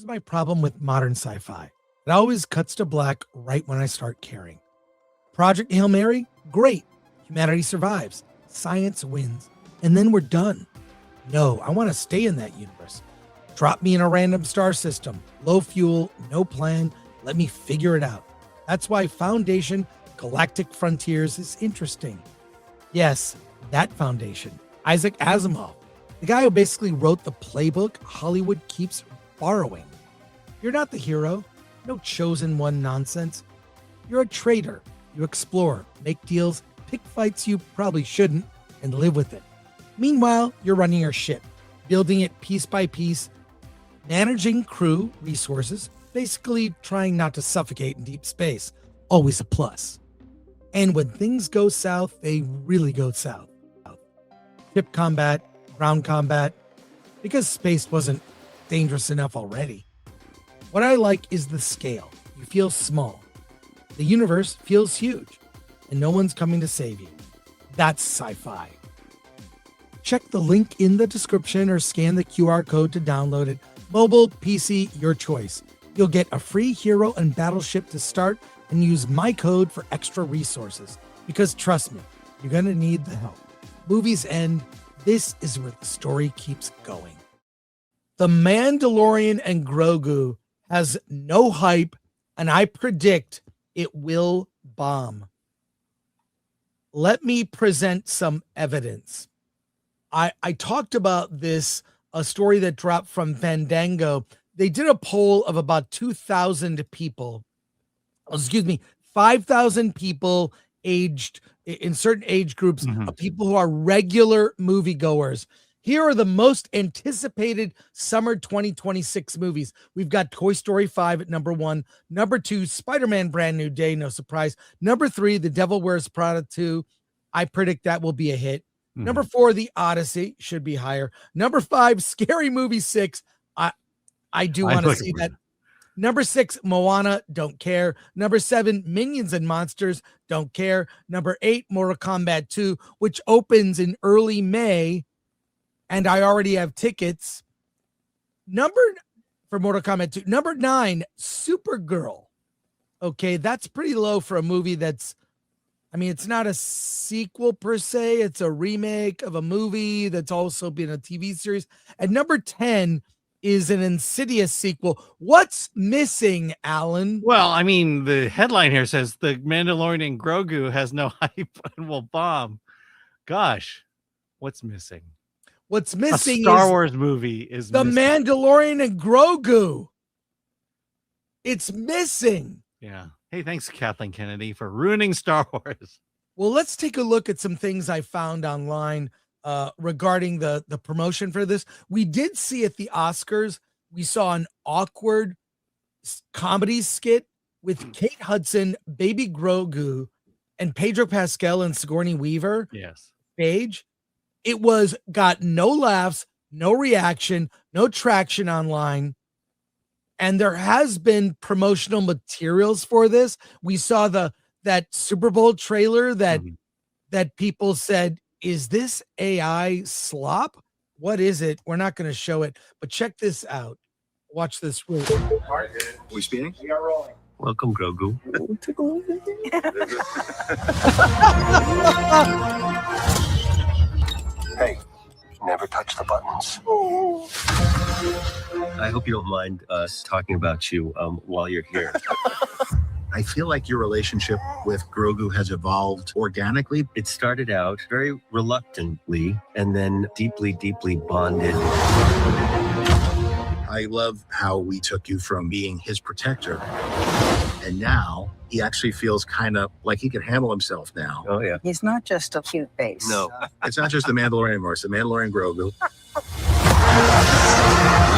Here's my problem with modern sci-fi. It always cuts to black right when I start caring. Project Hail Mary? Great. Humanity survives. Science wins. And then we're done. No, I want to stay in that universe. Drop me in a random star system. Low fuel, no plan. Let me figure it out. That's why Foundation Galactic Frontiers is interesting. Yes, that Foundation. Isaac Asimov. The guy who basically wrote the playbook Hollywood keeps borrowing. You're not the hero. No chosen one nonsense. You're a traitor. You explore, make deals, pick fights you probably shouldn't, and live with it. Meanwhile, you're running your ship, building it piece by piece, managing crew, resources, basically trying not to suffocate in deep space. Always a plus. And when things go south, they really go south. Ship combat, ground combat, because space wasn't dangerous enough already. What I like is the scale. You feel small. The universe feels huge, and no one's coming to save you. That's sci-fi. Check the link in the description or scan the QR code to download it. Mobile, PC, your choice. You'll get a free hero and battleship to start and use my code for extra resources. Because trust me, you're going to need the help. Movies end. This is where the story keeps going. The Mandalorian and Grogu has no hype, and I predict it will bomb. Let me present some evidence. I talked about this, a story that dropped from Fandango. They did a poll of about 2,000 people. 5,000 people aged in certain age groups of people who are regular moviegoers. Here are the most anticipated summer 2026 movies. We've got Toy Story 5 at number 1. Number 2, Spider-Man Brand New Day, no surprise. Number 3, The Devil Wears Prada 2. I predict that will be a hit. Number 4, The Odyssey, should be higher. Number 5, Scary Movie 6. I do want to see that. Number 6, Moana, don't care. Number 7, Minions and Monsters, don't care. Number 8, Mortal Kombat 2, which opens in early May, and I already have tickets. For Mortal Kombat 2. Number 9, Supergirl. Okay, that's pretty low for a movie that's, it's not a sequel per se. It's a remake of a movie that's also been a TV series. And number 10 is an Insidious sequel. What's missing, Alan? Well, the headline here says The Mandalorian and Grogu has no hype and will bomb. Gosh, what's missing? What's missing a Star Wars movie is The missing. Mandalorian and Grogu. It's missing. Yeah. Hey, thanks, Kathleen Kennedy, for ruining Star Wars. Well, let's take a look at some things I found online regarding the promotion for this. We did see at the Oscars, we saw an awkward comedy skit with Kate Hudson, Baby Grogu, and Pedro Pascal and Sigourney Weaver. Yes. Stage. It got no laughs, no reaction, no traction online. And there has been promotional materials for this. We saw that Super Bowl trailer that people said, is this AI slop? What is it? We're not going to show it, but check this out. Watch this. We speaking? We are rolling. Welcome, Grogu. Hey, never touch the buttons. I hope you don't mind us talking about you while you're here. I feel like your relationship with Grogu has evolved organically. It started out very reluctantly and then deeply, deeply bonded. I love how we took you from being his protector, and now he actually feels kind of like he can handle himself now. Oh, yeah. He's not just a cute face. No, it's not just the Mandalorian anymore. It's the Mandalorian Grogu.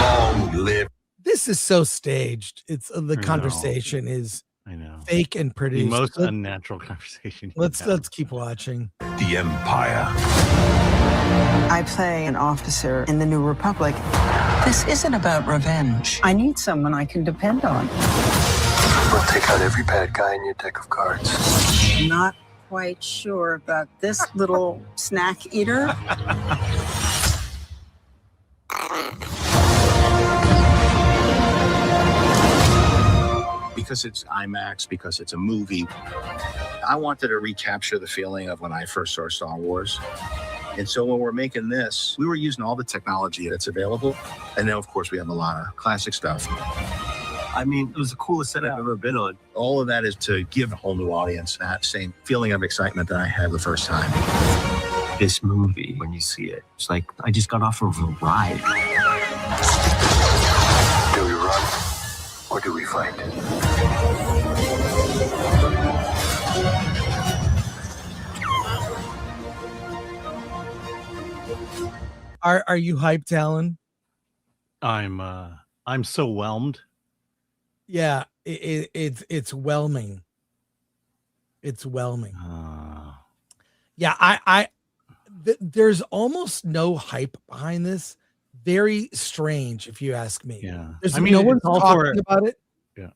Long live. This is so staged. It's the conversation is fake and produced. The most unnatural conversation. Let's keep watching. The Empire. I play an officer in the New Republic. This isn't about revenge. I need someone I can depend on. We'll take out every bad guy in your deck of cards. Not quite sure about this little snack eater. because it's IMAX, because it's a movie. I wanted to recapture the feeling of when I first saw Star Wars. And so when we're making this, we were using all the technology that's available. And then, of course, we have a lot of classic stuff. I mean, it was the coolest set I've ever been on. All of that is to give a whole new audience that same feeling of excitement that I had the first time. This movie, when you see it, it's like I just got off of a ride. Do we run or do we fight? Are you hyped, Alan? I'm so whelmed. Yeah, it's whelming. It's whelming. Yeah, there's almost no hype behind this. Very strange, if you ask me. Yeah, I mean, no one's talking about it. Yeah,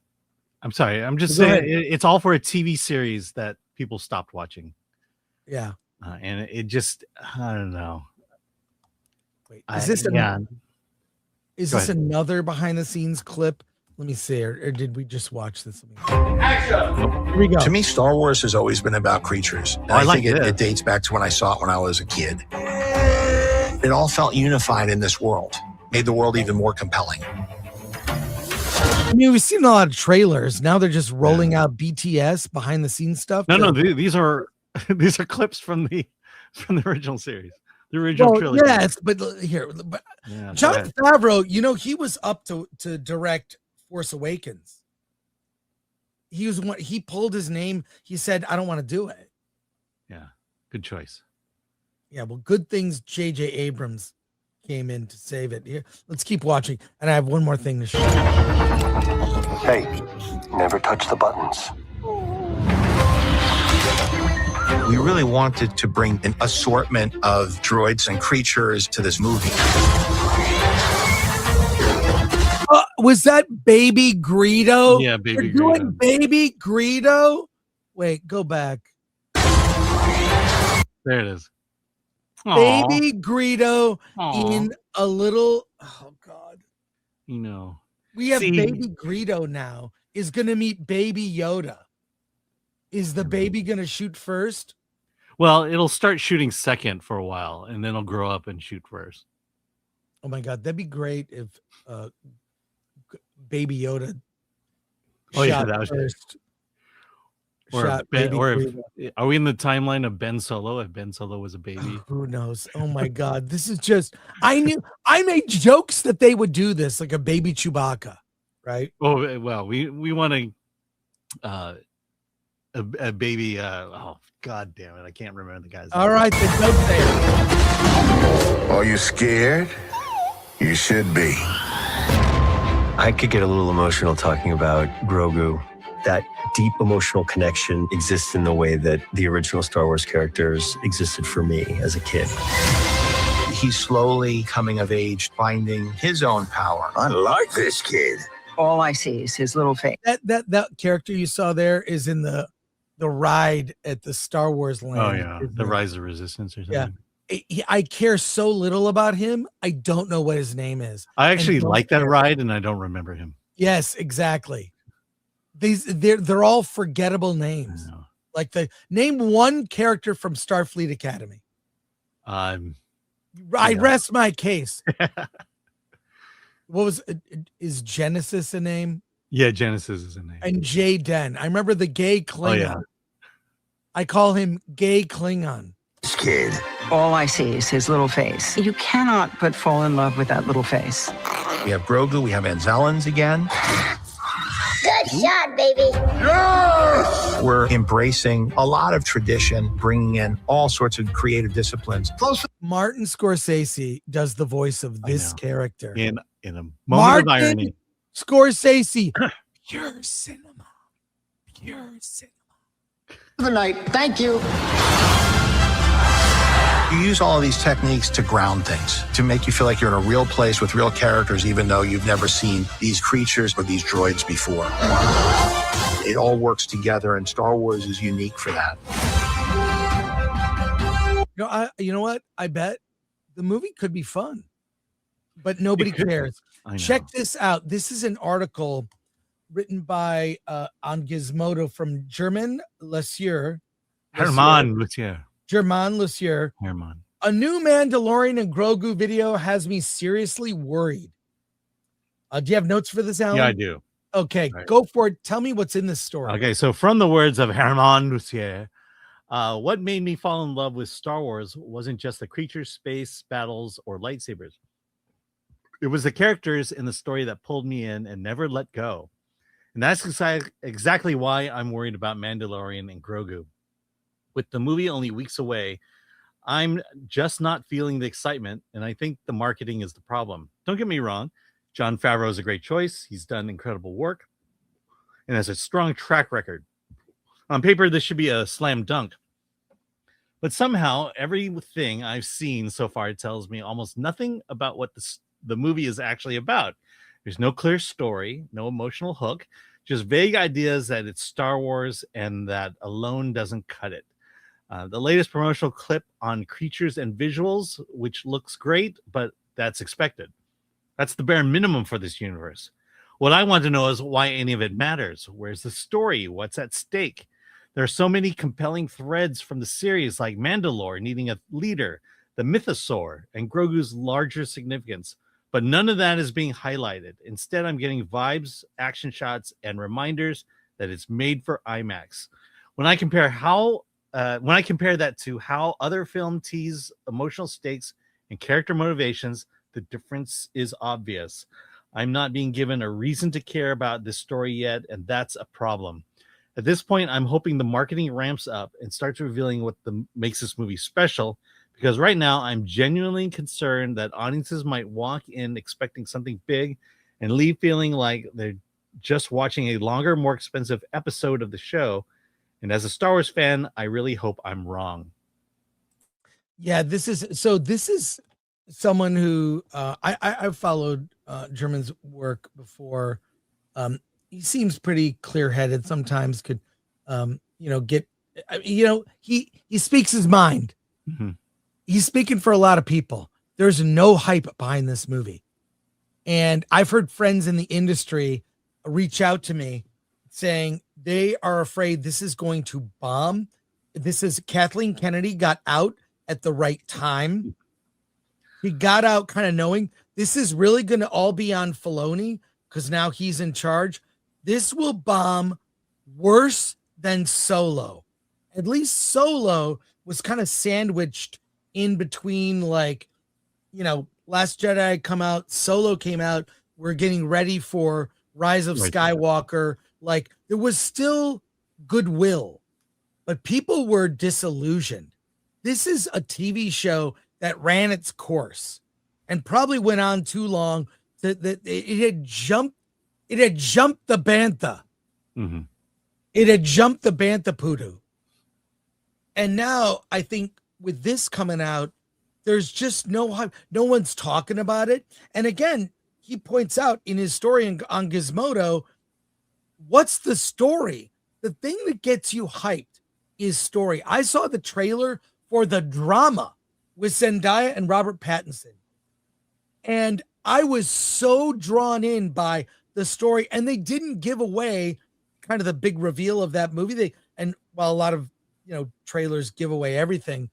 I'm sorry. I'm just Go saying ahead. it's all for a TV series that people stopped watching. Yeah. And it just, I don't know. Wait, is this ahead. another behind the scenes clip? Let me see, or did we just watch this? Here we go. To me, Star Wars has always been about creatures. And I I like think this. it dates back to when I saw it when I was a kid. It all felt unified in this world, made the world even more compelling. I mean, we've seen a lot of trailers. Now they're just rolling out BTS behind the scenes stuff. No, these are these are clips from the original series, the original trilogy. Yes, but Yeah, Jon Favreau, he was up to direct Force Awakens. He pulled his name. He said, "I don't want to do it." Yeah, good choice. Yeah, well, good things J.J. Abrams came in to save it. Here, let's keep watching. And I have one more thing to show. Hey, never touch the buttons. We really wanted to bring an assortment of droids and creatures to this movie. Was that Baby Greedo? Yeah, Baby You're doing Greedo. Baby Greedo? Wait, go back. There it is. Aw, Baby Greedo aw. in a little. Oh God, we have See- Baby Greedo now. Is gonna meet Baby Yoda. Is the baby gonna shoot first? Well, it'll start shooting second for a while, and then it'll grow up and shoot first. Oh my God, that'd be great if Baby Yoda. Oh, yeah, shot that was- first. Or, Shot ben, Baby or Greedo. if, are we in the timeline of Ben Solo? If Ben Solo was a baby, Who knows? Oh my God, this is just. I made jokes that they would do this, like a baby Chewbacca, right? oh well, we want a baby. Oh God damn it, I can't remember the guy's All name. right, then don't say it. Are you scared? You should be. I could get a little emotional talking about Grogu. That deep emotional connection exists in the way that the original Star Wars characters existed for me as a kid. He's slowly coming of age, finding his own power. I like this kid. All I see is his little face. That character you saw there is in the ride at the Star Wars land. Oh yeah, isn't the it? Rise of Resistance or something. Yeah. I care so little about him. I don't know what his name is. I actually don't like that care. ride, and I don't remember him. Yes, exactly. They're all forgettable I names. know. Like name one character from Starfleet Academy. I Yeah. rest my case. What was is Genesis a name? Yeah, Genesis is a name. And Jaden. I remember the gay Klingon. Oh, yeah. I call him Gay Klingon. This kid. All I see is his little face. You cannot but fall in love with that little face. We have Grogu, we have Anzellans again. Good shot, baby. We're embracing a lot of tradition, bringing in all sorts of creative disciplines. Martin Scorsese does the voice of I this know. character. In a moment Martin of irony. Scorsese, pure cinema, pure cinema. Good night. Thank you. You use all of these techniques to ground things, to make you feel like you're in a real place with real characters, even though you've never seen these creatures or these droids before. It all works together, and Star Wars is unique for that. You know what? I bet the movie could be fun, but nobody It could be. cares. I know. Check this out. This is an article written by on Gizmodo from German Lesieur. Herman Lucier. German Lesieur. Herman. A new Mandalorian and Grogu video has me seriously worried. Do you have notes for this, Alan? Yeah, I do. Okay, Right. go for it. Tell me what's in this story. Okay, so from the words of Herman Lucier, what made me fall in love with Star Wars wasn't just the creatures, space, battles, or lightsabers. It was the characters in the story that pulled me in and never let go. And that's exactly why I'm worried about Mandalorian and Grogu. With the movie only weeks away, I'm just not feeling the excitement, and I think the marketing is the problem. Don't get me wrong. Jon Favreau is a great choice. He's done incredible work and has a strong track record. On paper, this should be a slam dunk. But somehow, everything I've seen so far tells me almost nothing about what the movie is actually about. There's no clear story, no emotional hook, just vague ideas that it's Star Wars and that alone doesn't cut it. The latest promotional clip on creatures and visuals, which looks great, but that's expected. That's the bare minimum for this universe. What I want to know is why any of it matters. Where's the story? What's at stake? There are so many compelling threads from the series, like Mandalore needing a leader, the mythosaur, and Grogu's larger significance. But none of that is being highlighted. Instead, I'm getting vibes, action shots, and reminders that it's made for IMAX. When I compare that to how other film tease emotional stakes and character motivations, the difference is obvious. I'm not being given a reason to care about this story yet, and that's a problem. At this point, I'm hoping the marketing ramps up and starts revealing what makes this movie special, because right now I'm genuinely concerned that audiences might walk in expecting something big and leave feeling like they're just watching a longer, more expensive episode of the show. And as a Star Wars fan, I really hope I'm wrong. Yeah, this is someone who I've followed German's work before. He seems pretty clear-headed. Sometimes could get he speaks his mind. Mm-hmm. He's speaking for a lot of people. There's no hype behind this movie, and I've heard friends in the industry reach out to me saying they are afraid this is going to bomb. This is Kathleen Kennedy got out at the right time. He got out kind of knowing this is really going to all be on Filoni because now he's in charge. This will bomb worse than Solo. At least Solo was kind of sandwiched in between, Last Jedi come out, Solo came out. We're getting ready for Rise of Skywalker. Like, there was still goodwill, but people were disillusioned. This is a TV show that ran its course and probably went on too long. That it had jumped the bantha. Mm-hmm. It had jumped the bantha poodoo. And now I think with this coming out, there's just no hype. No one's talking about it. And again, he points out in his story on Gizmodo, what's the story? The thing that gets you hyped is story. I saw the trailer for the drama with Zendaya and Robert Pattinson, and I was so drawn in by the story, and they didn't give away kind of the big reveal of that movie. While a lot of trailers give away everything,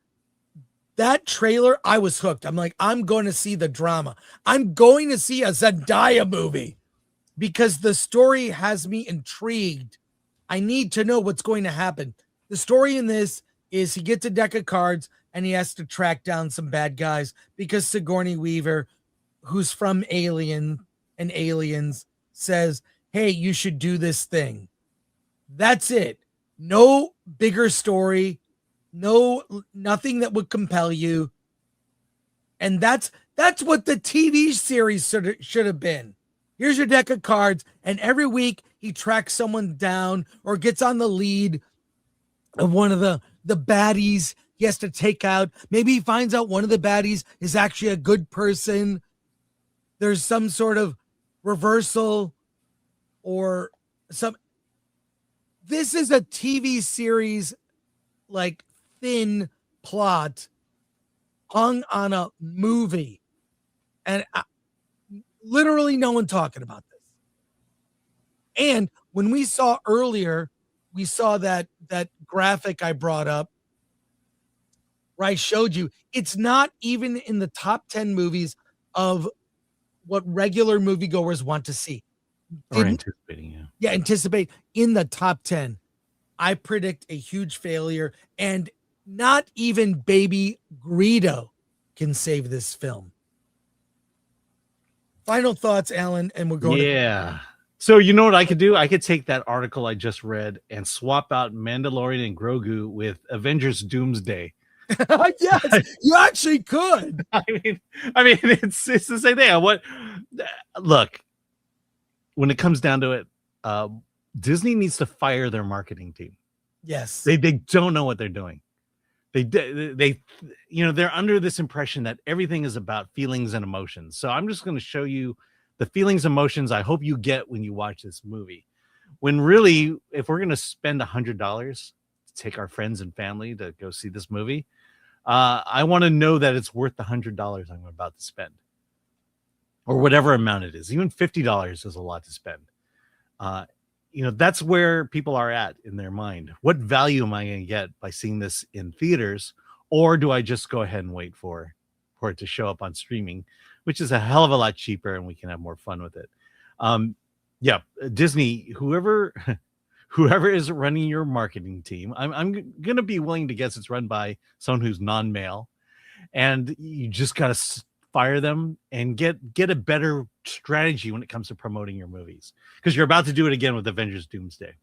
that trailer, I was hooked. I'm like, I'm going to see the drama. I'm going to see a Zendaya movie because the story has me intrigued. I need to know what's going to happen. The story in this is he gets a deck of cards and he has to track down some bad guys because Sigourney Weaver, who's from Aliens, says, hey, you should do this thing. That's it. No bigger story. Nothing that would compel you. And that's what the TV series should have been. Here's your deck of cards, and every week he tracks someone down or gets on the lead of one of the baddies he has to take out. Maybe he finds out one of the baddies is actually a good person. There's some sort of reversal or some. This is a TV series, like thin plot hung on a movie, and literally no one talking about this. And when we saw earlier, we saw that graphic I brought up where I showed you, it's not even in the top 10 movies of what regular moviegoers want to see. Or anticipating, yeah. Yeah, anticipate in the top 10. I predict a huge failure, and not even baby Greedo can save this film. Final thoughts, Alan, and we're going Yeah. So you know what I could do? I could take that article I just read and swap out Mandalorian and Grogu with Avengers Doomsday. Yes, you actually could. I mean, it's the same thing. Look, when it comes down to it, Disney needs to fire their marketing team. Yes, they don't know what they're doing. They they're under this impression that everything is about feelings and emotions. So I'm just going to show you the feelings, emotions I hope you get when you watch this movie. When really, if we're going to spend $100 to take our friends and family to go see this movie, I want to know that it's worth the $100 I'm about to spend, or whatever amount it is. Even $50 is a lot to spend. That's where people are at in their mind. What value am I going to get by seeing this in theaters, or do I just go ahead and wait for it to show up on streaming, which is a hell of a lot cheaper, and we can have more fun with it. Disney, whoever is running your marketing team, I'm going to be willing to guess it's run by someone who's non-male, and you just got to fire them and get a better strategy when it comes to promoting your movies, because you're about to do it again with Avengers Doomsday.